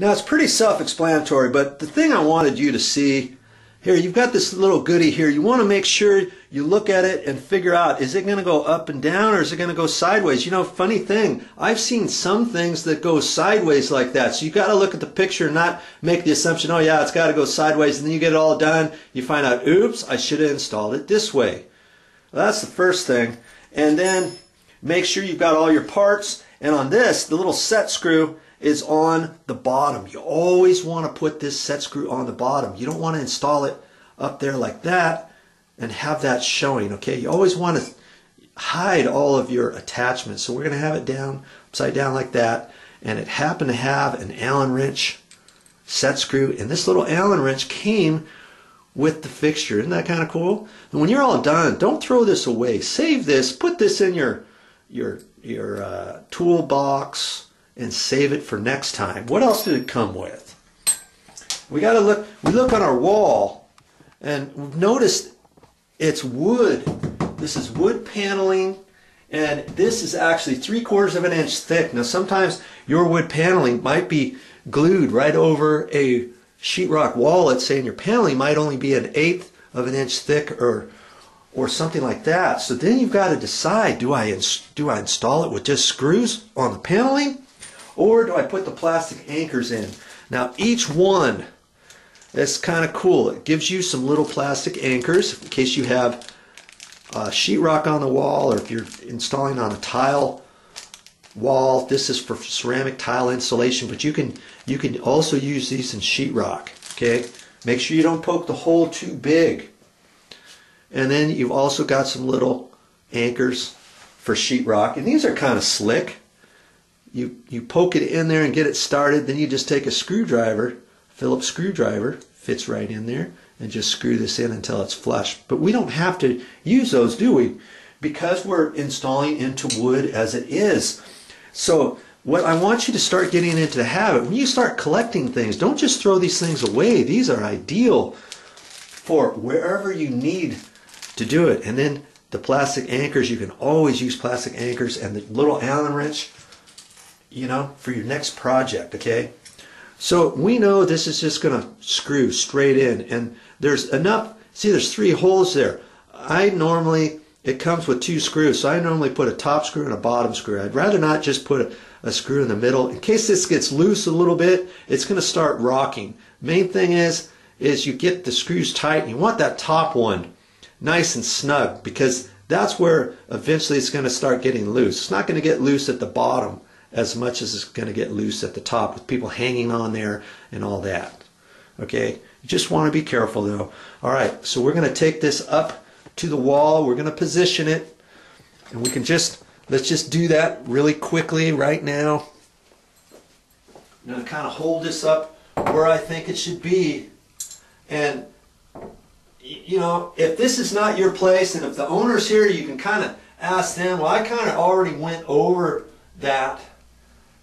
Now it's pretty self-explanatory, but the thing I wanted you to see here, you've got this little goodie here. You want to make sure you look at it and figure out, is it going to go up and down or is it going to go sideways? You know, funny thing, I've seen some things that go sideways like that. So you got to look at the picture and not make the assumption, oh yeah, it's got to go sideways, and then you get it all done. You find out, oops, I should have installed it this way. Well, that's the first thing. And then make sure you've got all your parts. And on this, the little set screw is on the bottom. You always want to put this set screw on the bottom. You don't want to install it up there like that and have that showing, okay? You always want to hide all of your attachments. So we're going to have it down, upside down like that. And it happened to have an Allen wrench set screw. And this little Allen wrench came with the fixture. Isn't that kind of cool? And when you're all done, don't throw this away. Save this. Put this in your toolbox and save it for next time. What else did it come with? We got to look. We look on our wall, and we've noticed it's wood. This is wood paneling, and this is actually 3/4 of an inch thick. Now, sometimes your wood paneling might be glued right over a sheetrock wall. Let's say, and your paneling might only be 1/8 of an inch thick, or something like that. So then you've got to decide: do I install it with just screws on the paneling, or do I put the plastic anchors in? Now each one, that's kind of cool. It gives you some little plastic anchors in case you have sheetrock on the wall, or if you're installing on a tile wall. This is for ceramic tile insulation, but you can also use these in sheetrock. Okay, make sure you don't poke the hole too big. And then you've also got some little anchors for sheetrock, and these are kind of slick. You poke it in there and get it started, then you just take a screwdriver, Phillips screwdriver, fits right in there, and just screw this in until it's flush. But we don't have to use those, do we? Because we're installing into wood as it is. So what I want you to start getting into the habit, when you start collecting things, don't just throw these things away. These are ideal for wherever you need to do it. And then the plastic anchors, you can always use plastic anchors, and the little Allen wrench, you know, for your next project, okay? So we know this is just going to screw straight in, and there's enough, see there's 3 holes there. It comes with 2 screws, so I normally put a top screw and a bottom screw. I'd rather not just put a screw in the middle. In case this gets loose a little bit, it's going to start rocking. Main thing is you get the screws tight, and you want that top one nice and snug, because that's where eventually it's going to start getting loose. It's not going to get loose at the bottom as much as it's going to get loose at the top with people hanging on there and all that. Okay, you just want to be careful though. All right, so we're going to take this up to the wall. We're going to position it, and we can let's just do that really quickly right now. I'm going to kind of hold this up where I think it should be. And you know, if this is not your place, and if the owner's here, you can kind of ask them. Well, I kind of already went over that,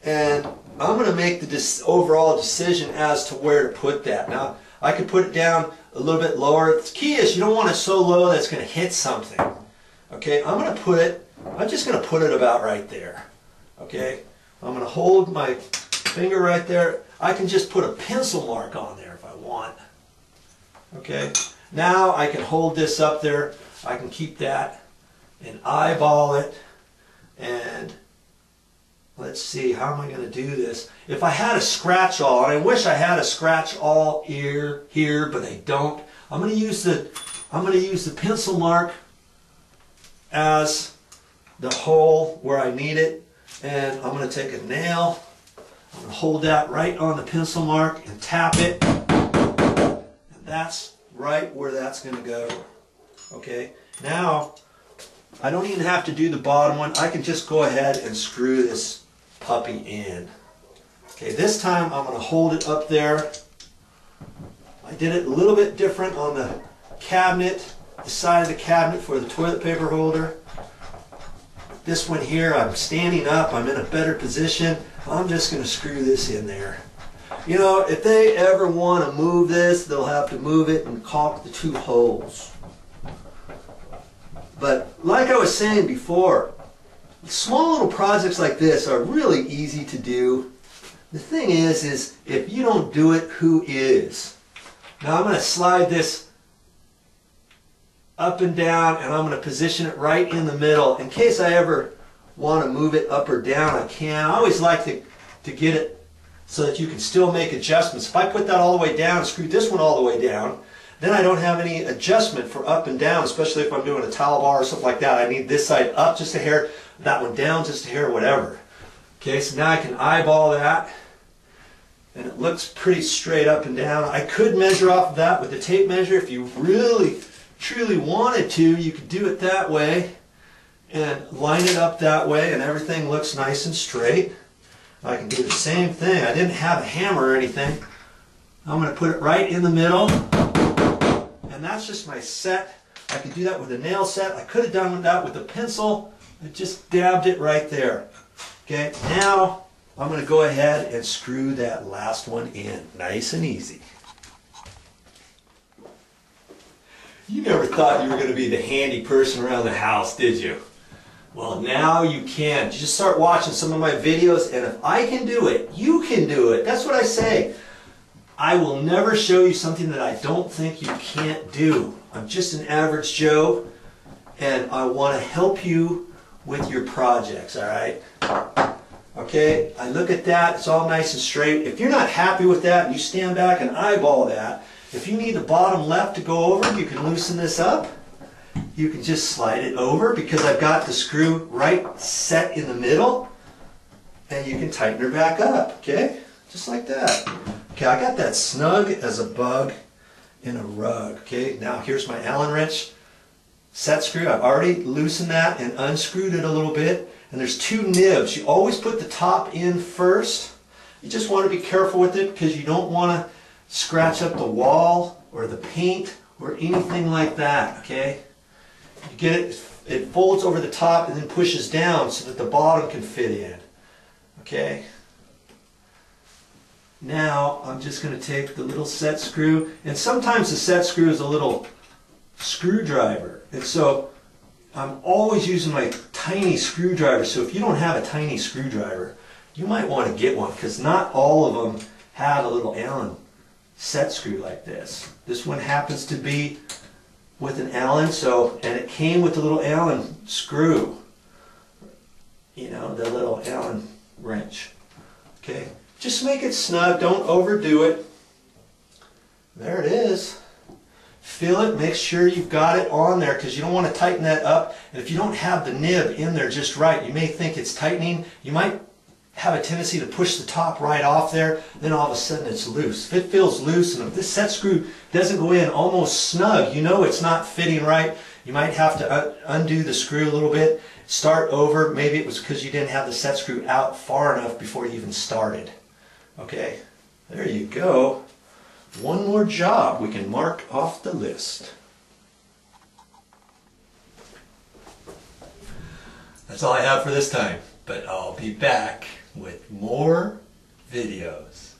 and I'm going to make the overall decision as to where to put that. Now, I could put it down a little bit lower. The key is you don't want it so low that it's going to hit something. Okay, I'm just going to put it about right there. Okay, I'm going to hold my finger right there. I can just put a pencil mark on there if I want. Okay, now I can hold this up there. I can keep that and eyeball it, and let's see, how am I going to do this? If I had a scratch all, and I wish I had a scratch all here, but I don't. I'm going to use the pencil mark as the hole where I need it, and I'm going to take a nail. I'm going to hold that right on the pencil mark and tap it, and that's right where that's going to go. Okay, now I don't even have to do the bottom one. I can just go ahead and screw this puppy in. Okay, this time I'm going to hold it up there. I did it a little bit different on the cabinet, the side of the cabinet for the toilet paper holder. This one here, I'm standing up, I'm in a better position. I'm just going to screw this in there. You know, if they ever want to move this, they'll have to move it and caulk the 2 holes. But like I was saying before, small little projects like this are really easy to do. The thing is if you don't do it, who is? Now I'm going to slide this up and down, and I'm going to position it right in the middle. In case I ever want to move it up or down, I can. I always like to get it so that you can still make adjustments. If I put that all the way down and screw this one all the way down, then I don't have any adjustment for up and down, especially if I'm doing a towel bar or something like that. I need this side up just a hair, that one down just a hair, whatever. Okay, so now I can eyeball that, and it looks pretty straight up and down. I could measure off of that with the tape measure. If you really, truly wanted to, you could do it that way and line it up that way, and everything looks nice and straight. I can do the same thing. I didn't have a hammer or anything. I'm going to put it right in the middle, and that's just my set. I could do that with a nail set. I could have done that with a pencil. I just dabbed it right there. Okay, now I'm going to go ahead and screw that last one in. Nice and easy. You never thought you were going to be the handy person around the house, did you? Well, now you can. You just start watching some of my videos, and if I can do it, you can do it. That's what I say. I will never show you something that I don't think you can't do. I'm just an average Joe, and I want to help you with your projects, all right? Okay, I look at that, it's all nice and straight. If you're not happy with that and you stand back and eyeball that, if you need the bottom left to go over, you can loosen this up. You can just slide it over because I've got the screw right set in the middle, and you can tighten her back up, okay? Just like that. Okay, I got that snug as a bug in a rug, okay? Now here's my Allen wrench set screw. I've already loosened that and unscrewed it a little bit. And there's two nibs. You always put the top in first. You just want to be careful with it because you don't want to scratch up the wall or the paint or anything like that, okay? You get it, it folds over the top and then pushes down so that the bottom can fit in, okay? Now I'm just going to take the little set screw, and sometimes the set screw is a little screwdriver, and so I'm always using my tiny screwdriver. So if you don't have a tiny screwdriver, you might want to get one, because not all of them have a little Allen set screw like this. This one happens to be with an Allen, so, and it came with the little Allen screw, you know, the little Allen wrench. Okay, just make it snug, don't overdo it. There it is. Feel it, make sure you've got it on there, because you don't want to tighten that up. And if you don't have the nib in there just right, you may think it's tightening. You might have a tendency to push the top right off there, then all of a sudden it's loose. If it feels loose, and if this set screw doesn't go in almost snug, you know it's not fitting right. You might have to undo the screw a little bit, start over. Maybe it was because you didn't have the set screw out far enough before you even started. Okay, there you go. One more job we can mark off the list. That's all I have for this time, but I'll be back with more videos.